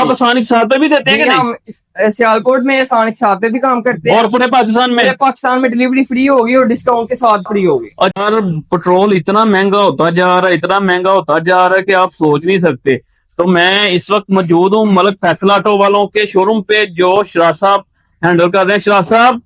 आप आसानी के साथ पे भी देते हैं कि नहीं? हम सियालकोट में आसानी के साथ पे भी काम करते हैं और पूरे पाकिस्तान में? पूरे पाकिस्तान में डिलीवरी फ्री होगी और डिस्काउंट के साथ फ्री होगी। और पेट्रोल इतना महंगा होता जा रहा है, इतना महंगा होता जा रहा है कि आप सोच नहीं सकते। तो मैं इस वक्त मौजूद हूँ मलिक फैसल ऑटो वालों के शोरूम पे, जो शराज साहब हैंडल कर रहे हैं। शराज साहब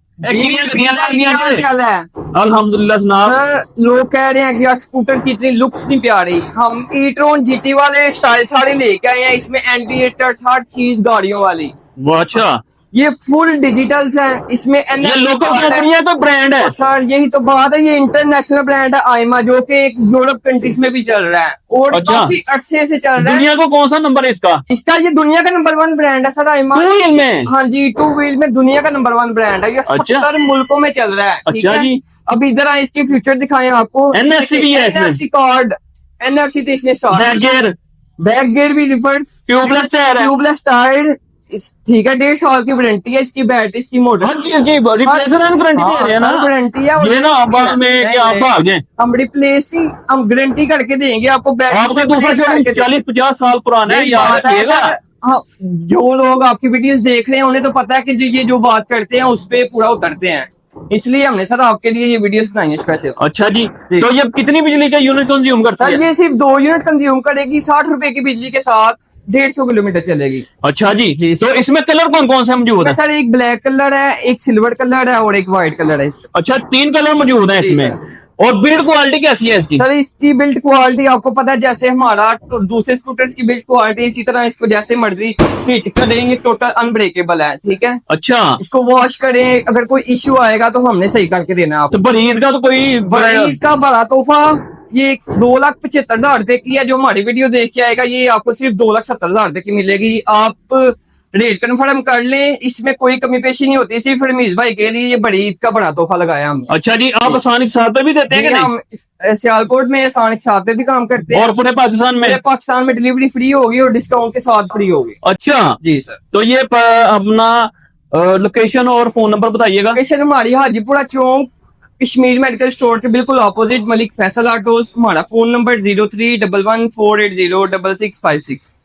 अल्हम्दुलिल्लाह जनाब। लोग कह रहे हैं कि यार स्कूटर की इतनी लुक्स नहीं प्यारी, हम ई-ट्रॉन जीटी वाले स्टाइल सारे लेके आए हैं, इसमें एंटीएटर्स हर चीज गाड़ियों वाली। वो अच्छा, ये फुल डिजिटल्स है, इसमें ये लोकल कंपनी है तो ब्रांड है? सर यही तो बात है, ये इंटरनेशनल ब्रांड है आइमा, जो कि एक यूरोप कंट्रीज में भी चल रहा है और अच्छा। काफी अरसे से चल रहा है। दुनिया को कौन सा नंबर है इसका? इसका ये दुनिया का नंबर 1 ब्रांड है सर आइमा। टू व्हील में? हाँ जी, 2 व्हील में दुनिया का नंबर 1 ब्रांड है। ये 70 मुल्कों में चल रहा है। अच्छा जी। अब इधर आए, इसके फ्यूचर दिखाएं आपको। NFC भी है इसमें? NFC कार्ड, NFC तो इसमें बैक गियर भी रिवर्स, ट्यूबलेस टायर, ठीक है। 1.5 साल की वारंटी है इसकी, बैटरी इसकी मोटर गारंटी है। ये ना बाद में कि आप भाग जाएं, हम रिप्लेस ही हम गारंटी करके देंगे आपको। आपका दूसरा शोरूम 40-50 साल पुराना है, याद रखिएगा। हाँ, जो लोग आपकी वीडियोस देख रहे हैं उन्हें तो पता है कि ये जो बात करते हैं उस पे पूरा उतरते हैं, इसलिए हमने सर आपके लिए ये वीडियोस बनाई है स्पेशल। अच्छा जी। तो ये कितनी बिजली का यूनिट कंज्यूम करता है? सर ये सिर्फ 2 यूनिट कंज्यूम करेगी, 60 रुपए की बिजली के साथ 150 किलोमीटर चलेगी। अच्छा जी। तो इसमें कलर कौन कौन से मौजूद है? सर एक ब्लैक कलर है, एक सिल्वर कलर है और एक व्हाइट कलर है। अच्छा, 3 कलर मौजूद है इसमें। और बिल्ड क्वालिटी कैसी है इसकी? सर इसकी बिल्ड क्वालिटी आपको पता है, जैसे हमारा तो दूसरे स्कूटर्स की बिल्ड क्वालिटी, इसी तरह इसको जैसे मर्जी हिट करेंगे, टोटल अनब्रेकेबल है। ठीक है। अच्छा, इसको वॉश करें, अगर कोई इश्यू आएगा तो हमने सही करके देना है आपको। तो बरीद का तो कोई बरीद का बड़ा तोहफा ये 2,75,000 रुपए की है, जो हमारी वीडियो देख के आएगा ये आपको सिर्फ 2,70,000 रुपए की मिलेगी। आप रेट कन्फर्म कर लें, इसमें कोई कमी पेशी नहीं होती। सिर्फ रमीज भाई के लिए ये बड़ी ईद का बड़ा तोहफा लगाया हमने। अच्छा जी। आप आसानी के साथ पे भी देते हैं कि नहीं? हम सियालकोट में आसानी के साथ पे भी काम करते हैं और पूरे पाकिस्तान में? पूरे पाकिस्तान में डिलीवरी फ्री होगी और डिस्काउंट के साथ फ्री होगी। अच्छा जी सर। तो ये अपना लोकेशन और फोन नंबर बताइएगा। लोकेशन हमारी हाजीपुरा चौक, कश्मीर मेडिकल स्टोर के बिल्कुल ऑपोजिट, मलिक फैसल ऑटोज। हमारा फोन नंबर 0311480656।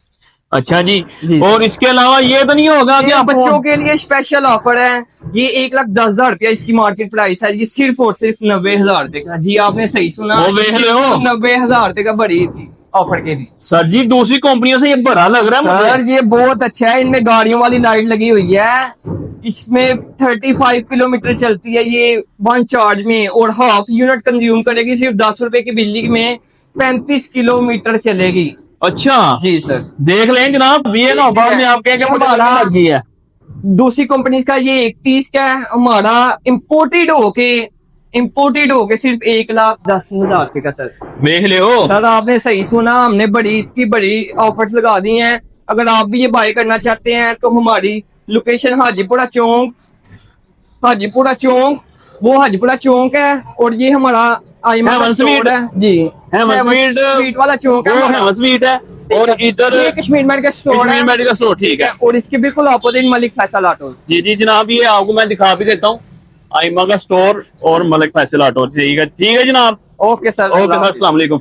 अच्छा जी। और इसके अलावा ये तो नहीं होगा कि आप बच्चों के लिए स्पेशल ऑफर है, ये 1,10,000 रुपया इसकी मार्केट प्राइस है, ये सिर्फ और सिर्फ 90,000 रुपए का। जी आपने सही सुना, 90,000 रुपए का बड़ी ऑफर के लिए। सर जी दूसरी कंपनियों से ये बड़ा लग रहा है सर। ये बहुत अच्छा है, इनमें गाड़ियों वाली लाइट लगी हुई है, इसमें 35 किलोमीटर चलती है ये 1 चार्ज में, और हाफ यूनिट कंज्यूम करेगी। सिर्फ 10 रुपए की बिजली में 35 किलोमीटर चलेगी। अच्छा जी सर। देख लें जनाब, ये ना बाद में आप कहेंगे लगी है। दूसरी कंपनी का ये 31 का है, हमारा इम्पोर्टेड होके सिर्फ 1,10,000 रुपए का सर। देख ले सर आपने सही सुना, हमने बड़ी ऑफर्स लगा दी हैं। अगर आप भी ये बाय करना चाहते हैं तो हमारी लोकेशन हाजीपुरा चौक वो हाजीपुरा चौक है, और ये हमारा आइमा स्वीट है जी, स्वीट वाला चौक है, स्वीट है। और इधर कश्मीर मेडिकल स्टोर, ठीक है। और इसके बिल्कुल ऑपोजिट मलिक फैसल ऑटो। जी जी जनाब, ये आपको मैं दिखा भी देता हूँ, आइमा का स्टोर और मलिक फैसल ऑटो। ठीक है जनाब। ओके सर, ओके सर, अस्सलाम वालेकुम।